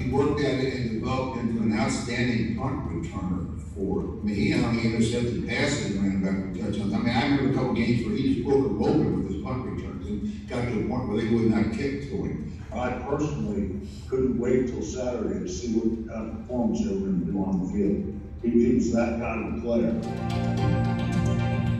he worked at it and developed into an outstanding punt returner for it. I mean, he not only intercepted passes and ran back for touchdowns. I mean, I remember a couple games where he just broke them open with his punt returns and got to a point where they would not kick to him. I personally couldn't wait till Saturday to see what kind of performance they were going to do on the field. He was that kind of player.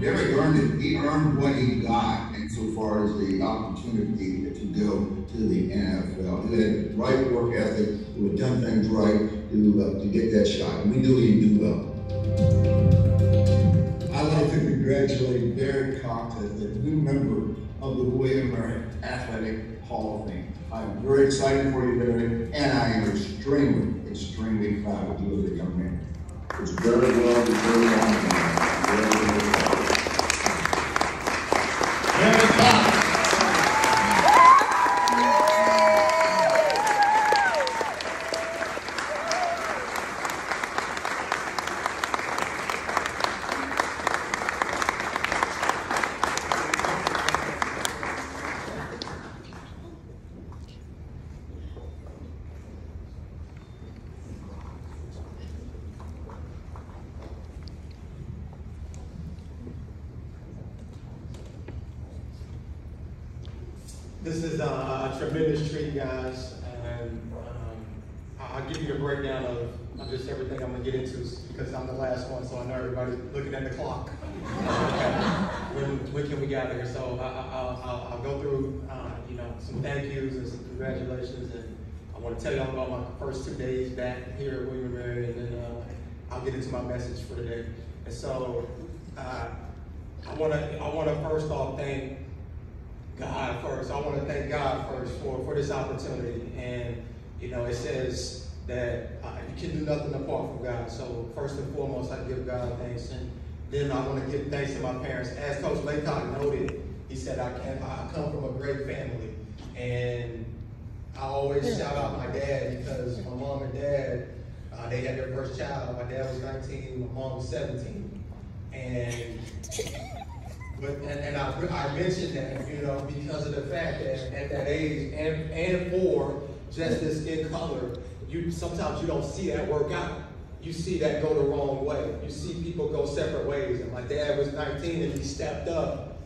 Derek earned it. He earned what he got insofar as the opportunity to go to the NFL. He had the right work ethic, who had done things right to get that shot. And we knew he'd do well. I'd like to congratulate Derek Cox as the new member of the William Murray Athletic Hall of Fame. I'm very excited for you, Derek, and I am extremely, extremely proud of you as a young man. It's very well deserved. Very well. Derek Cox. This is a tremendous treat, guys, and I'll give you a breakdown of just everything I'm going to get into because I'm the last one, so I know everybody's looking at the clock. when can we get out of here? So I'll go through some thank yous and some congratulations, and I want to tell you all about my first 2 days back here at William & Mary, and then I'll get into my message for today. And so I want to first off thank God first. I want to thank God first for this opportunity. And, it says that you can do nothing apart from God. So first and foremost, I give God thanks. And then I want to give thanks to my parents. As Coach Laycock noted, he said, I come from a great family. And I always shout out my dad because my mom and dad, they had their first child. My dad was 19, my mom was 17. And I mentioned that, because of the fact that at that age and for just this skin color, sometimes you don't see that work out. You see that go the wrong way. You see people go separate ways. And my dad was 19 and he stepped up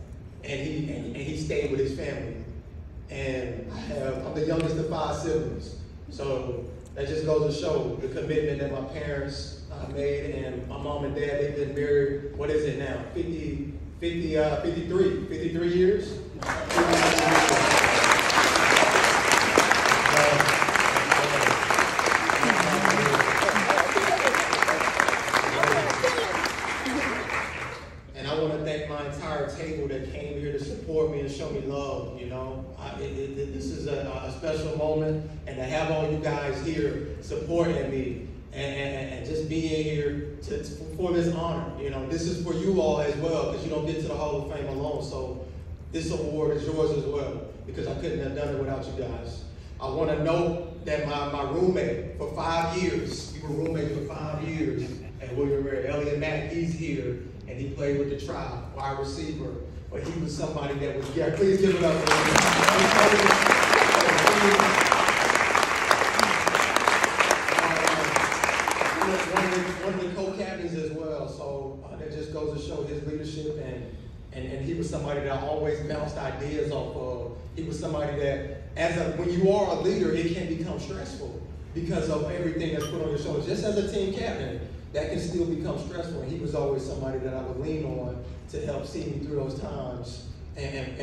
and he stayed with his family. And I'm the youngest of 5 siblings. So that just goes to show the commitment that my parents made, and my mom and dad, they've been married, what is it now, 53 years. And I want to thank my entire table that came here to support me and show me love. This is a special moment, and to have all you guys here supporting me and just being here for this honor. This is for you all as well, because you don't get to the Hall of Fame alone. So this award is yours as well, because I couldn't have done it without you guys. I want to note that my roommate for 5 years, we were roommates for 5 years at William & Mary. Elliot Mack, he's here, and he played with the Tribe, wide receiver. But he was somebody that was, please give it up for him. One of the co-captains as well, so that just goes to show his leadership, and he was somebody that I always bounced ideas off of. He was somebody that, when you are a leader, it can become stressful because of everything that's put on your shoulders. Just as a team captain, that can still become stressful, and he was always somebody that I would lean on to help see me through those times. And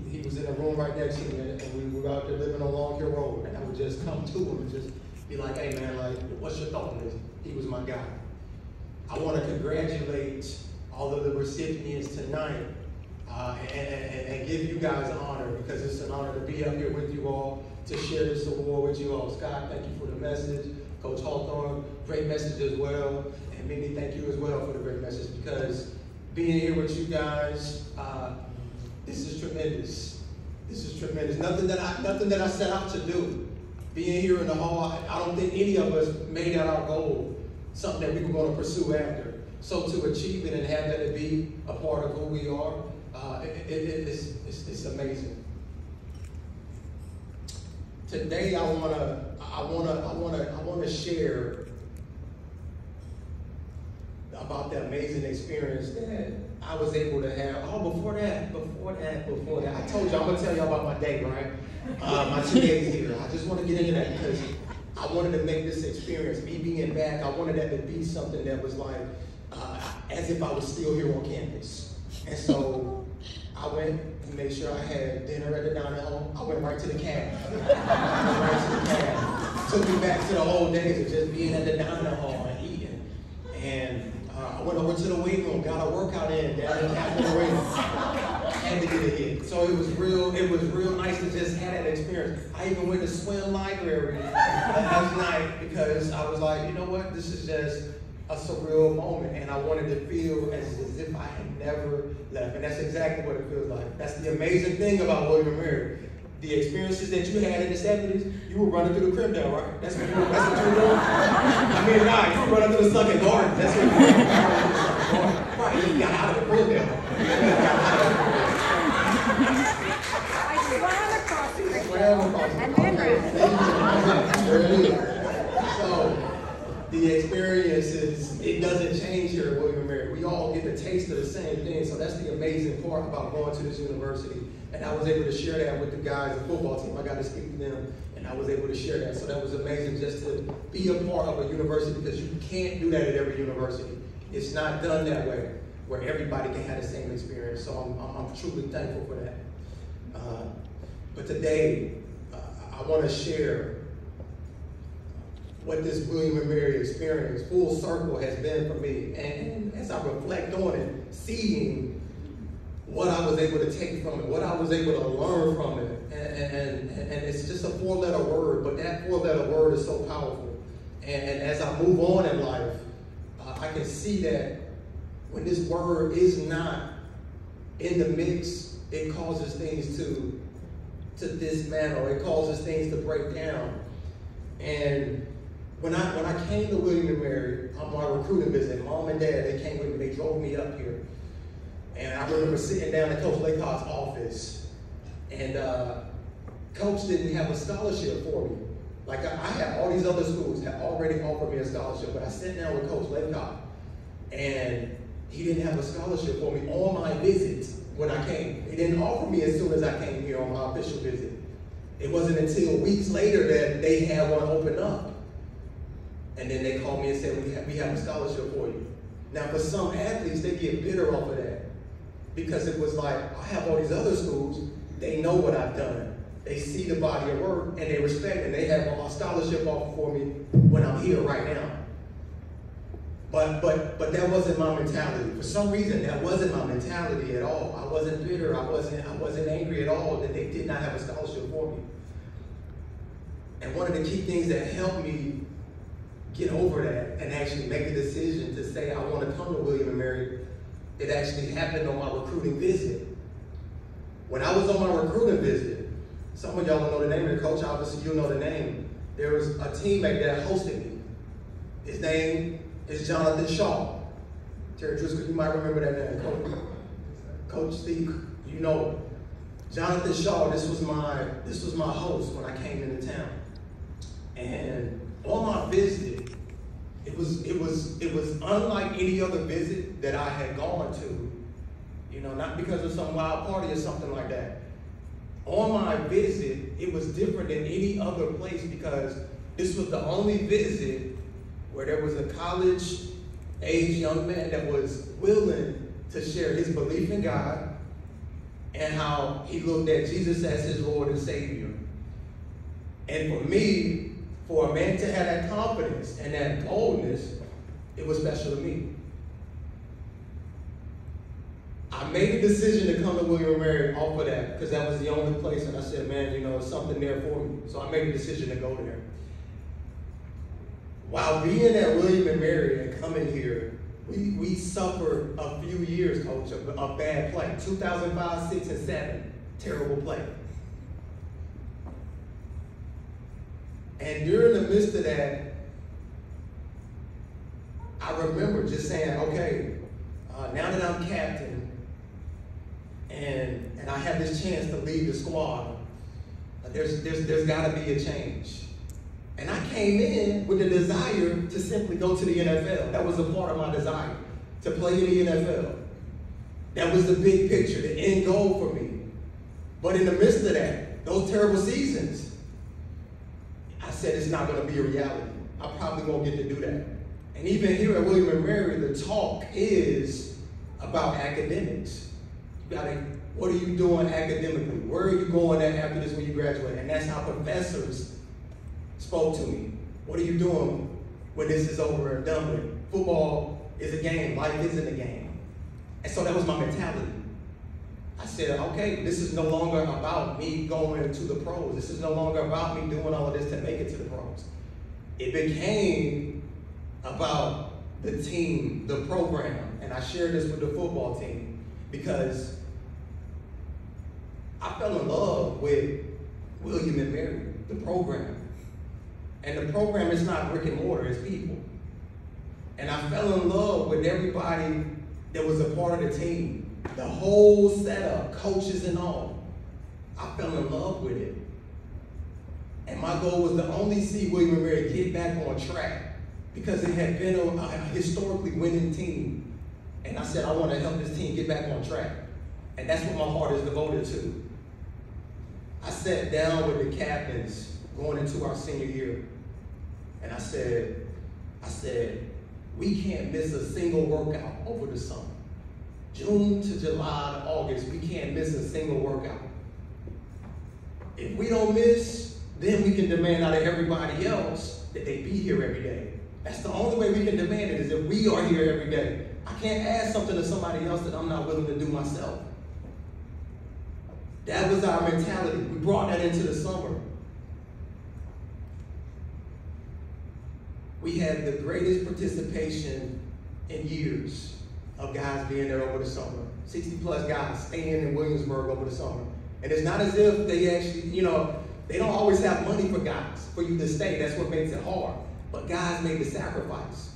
he was in a room right next to me, and we were out there living on Long Hill Road, and I would just come to him and just be like, hey man, what's your thought on this? He was my guy. I want to congratulate all of the recipients tonight and give you guys an honor, because it's an honor to be up here with you all, to share this award with you all. Scott, thank you for the message. Coach Hawthorne, great message as well. And Mindy, thank you as well for the great message, because being here with you guys, this is tremendous. This is tremendous. Nothing that I set out to do. Being here in the hall, I don't think any of us made that our goal, something that we were going to pursue after. So to achieve it and have that to be a part of who we are, it's amazing. Today I want to share about the amazing experience that I was able to have. Oh, before that. I told you, I'm gonna tell you about my day, right? My 2 days here. I just want to get into that because I wanted to make this experience, me being back, I wanted that to be something that was like, as if I was still here on campus. And so I went and made sure I had dinner at the dining hall. I went right to the cab. Took me back to the old days of just being at the dining hall and eating. And I went over to the weight room, got a workout in down in the weight room. Had to get a hit. So it was real nice to just have that experience. I even went to swim library last night because I was like, you know what, this is just a surreal moment, and I wanted to feel as if I had never left. And that's exactly what it feels like. That's the amazing thing about William & Mary. The experiences that you had in the 70s, you were running through the crib down, right? That's what you were doing. I mean, nah, you were running through the sunken garden. That's what you were doing. Right, you got out of the crib down. And then So, the experiences, it doesn't change here at William & Mary. We all get the taste of the same thing. So that's the amazing part about going to this university. And I was able to share that with the guys, the football team. I got to speak to them, and I was able to share that. So that was amazing just to be a part of a university, because you can't do that at every university. It's not done that way, where everybody can have the same experience. So I'm truly thankful for that. But today, I want to share what this William & Mary experience, full circle, has been for me. And as I reflect on it, seeing what I was able to take from it, what I was able to learn from it. And it's just a 4-letter word, but that 4-letter word is so powerful. And as I move on in life, I can see that when this word is not in the mix, it causes things to dismantle. It causes things to break down. And when I came to William & Mary on my recruiting visit, Mom and Dad, they came with me, they drove me up here. And I remember sitting down in Coach Laycock's office, and Coach didn't have a scholarship for me. Like I had all these other schools had already offered me a scholarship, but I sat down with Coach Laycock, and he didn't have a scholarship for me on my visit when I came. He didn't offer me as soon as I came here on my official visit. It wasn't until weeks later that they had one open up. And then they called me and said, we have a scholarship for you. Now, for some athletes, they get bitter off of that, because it was like, I have all these other schools, they know what I've done. They see the body of work, and they respect it, and they have a scholarship offer for me when I'm here right now. But that wasn't my mentality. For some reason, that wasn't my mentality at all. I wasn't bitter, I wasn't angry at all that they did not have a scholarship for me. And one of the key things that helped me get over that and actually make a decision to say I want to come to William & Mary, it actually happened on my recruiting visit. When I was on my recruiting visit, some of y'all don't know the name of the coach, obviously you know the name. There was a teammate that hosted me. His name is Jonathan Shaw. Terry Driscoll, you might remember that name. Coach Steve, you know him. Jonathan Shaw, this was my host when I came into town. And on my visit, it was unlike any other visit that I had gone to. You know, not because of some wild party or something like that. On my visit, it was different than any other place, because this was the only visit where there was a college-age young man that was willing to share his belief in God and how he looked at Jesus as his Lord and Savior. And for me, for a man to have that confidence and that boldness, it was special to me. I made a decision to come to William & Mary off of that, because that was the only place, and I said, man, you know, there's something there for me. So I made a decision to go there. While being at William & Mary and coming here, we suffered a few years, Coach, of bad play. 2005, 6, and 7, terrible play. And during the midst of that, I remember just saying, okay, now that I'm captain and I have this chance to lead the squad, there's got to be a change. And I came in with the desire to simply go to the NFL. That was a part of my desire, to play in the NFL. That was the big picture, the end goal for me. But in the midst of that, those terrible seasons, I said it's not going to be a reality. I probably won't get to do that. And even here at William & Mary, the talk is about academics. You gotta, what are you doing academically? Where are you going at after this when you graduate? And that's how professors spoke to me. What are you doing when this is over and done with? Football is a game. Life isn't a game. And so that was my mentality. I said, okay, this is no longer about me going to the pros. This is no longer about me doing all of this to make it to the pros. It became about the team, the program. And I shared this with the football team because I fell in love with William & Mary, the program. And the program is not brick and mortar, it's people. And I fell in love with everybody that was a part of the team. The whole setup, coaches and all. I fell in love with it. And my goal was to only see William & Mary get back on track because it had been a historically winning team. And I said, I want to help this team get back on track. And that's what my heart is devoted to. I sat down with the captains going into our senior year. And I said, we can't miss a single workout over the summer. June to July to August, we can't miss a single workout. If we don't miss, then we can demand out of everybody else that they be here every day. That's the only way we can demand it, is if we are here every day. I can't ask something to somebody else that I'm not willing to do myself. That was our mentality. We brought that into the summer. We had the greatest participation in years of guys being there over the summer. 60 plus guys staying in Williamsburg over the summer. And it's not as if they actually, they don't always have money for guys, for you to stay. That's what makes it hard. But guys made the sacrifice.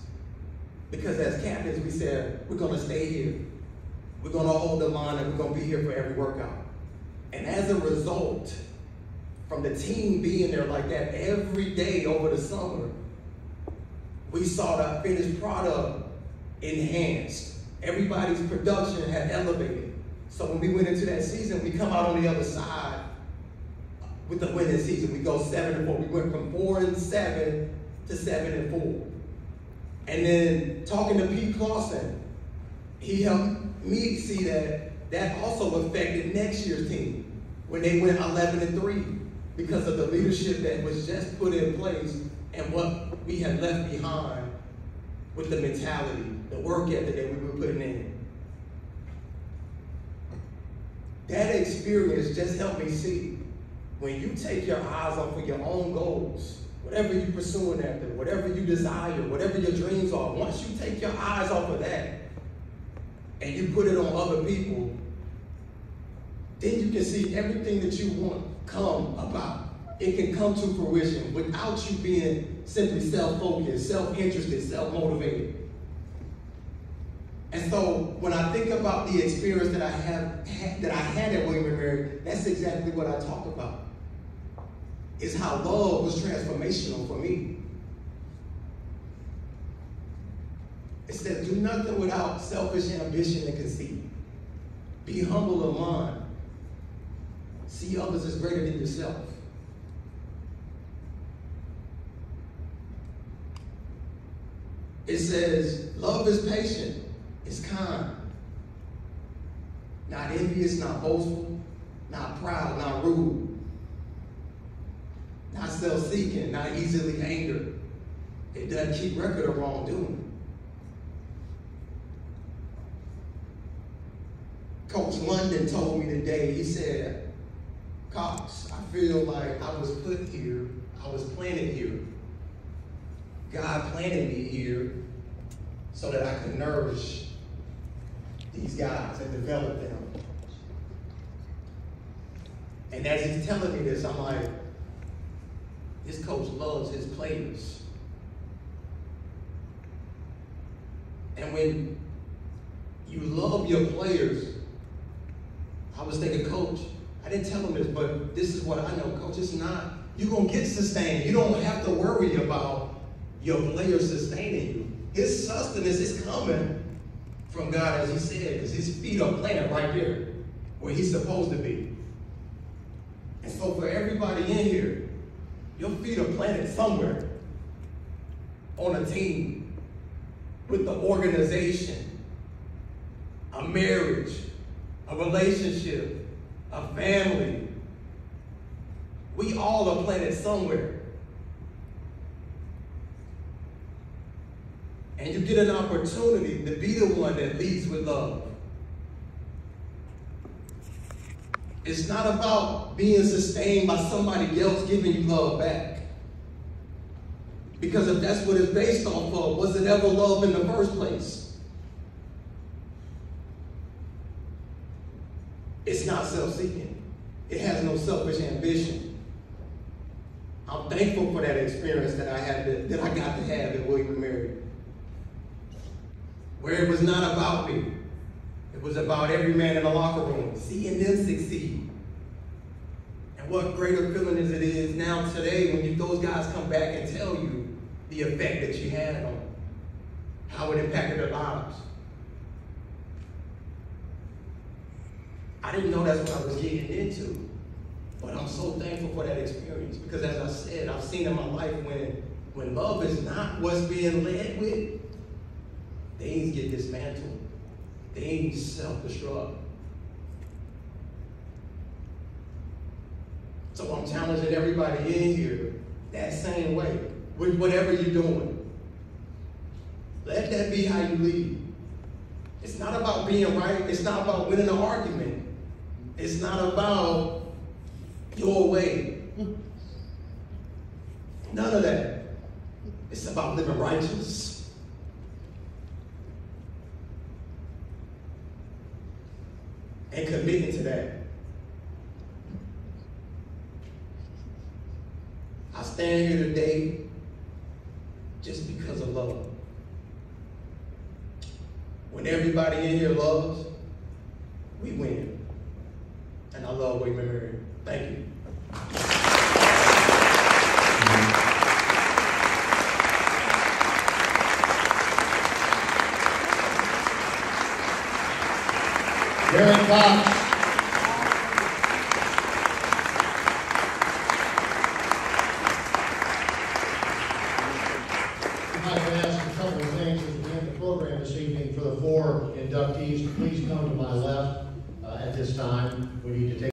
Because as captains, we said, we're gonna stay here. We're gonna hold the line and we're gonna be here for every workout. And as a result, from the team being there like that every day over the summer, we saw the finished product enhanced. Everybody's production had elevated. So when we went into that season, we come out on the other side with the winning season. We go 7-4. We went from 4-7 to 7-4. And then talking to Pete Clausen, he helped me see that also affected next year's team when they went 11-3 because of the leadership that was just put in place and what we had left behind with the mentality, the work ethic that we were putting in. That experience just helped me see when you take your eyes off of your own goals, whatever you're pursuing after, whatever you desire, whatever your dreams are, once you take your eyes off of that and you put it on other people, then you can see everything that you want come about. It can come to fruition without you being simply self-focused, self-interested, self-motivated. And so when I think about the experience that I had at William & Mary, that's exactly what I talk about. Is how love was transformational for me. It said, do nothing without selfish ambition and conceit. Be humble of mind. See others as greater than yourself. It says, love is patient, it's kind. Not envious, not boastful, not proud, not rude. Not self-seeking, not easily angered. It doesn't keep record of wrongdoing. Coach London told me today, he said, Cox, I feel like I was put here, I was planted here. God planted me here so that I could nourish these guys and develop them. And as he's telling me this, I'm like, this coach loves his players. And when you love your players, I was thinking, Coach, I didn't tell him this, but this is what I know, Coach. It's not you're going to get sustained. You don't have to worry about your player sustaining you. His sustenance is coming from God, as he said, because his feet are planted right there where he's supposed to be. And so for everybody in here, your feet are planted somewhere on a team, with the organization, a marriage, a relationship, a family. We all are planted somewhere. And you get an opportunity to be the one that leads with love. It's not about being sustained by somebody else giving you love back. Because if that's what it's based off of, was it ever love in the first place? It's not self-seeking. It has no selfish ambition. I'm thankful for that experience that I got to have at William & Mary, where it was not about me. It was about every man in the locker room, seeing them succeed. And what greater feeling is it is now today when those guys come back and tell you the effect that you had on them, how it impacted their lives. I didn't know that's what I was getting into, but I'm so thankful for that experience because, as I said, I've seen in my life when love is not what's being led with, things get dismantled. Things self-destruct. So I'm challenging everybody in here that same way with whatever you're doing. Let that be how you lead. It's not about being right. It's not about winning an argument. It's not about your way. None of that. It's about living righteous. And committing to that. I stand here today just because of love. When everybody in here loves, we win. And I love William & Mary. Thank you. Very Cox.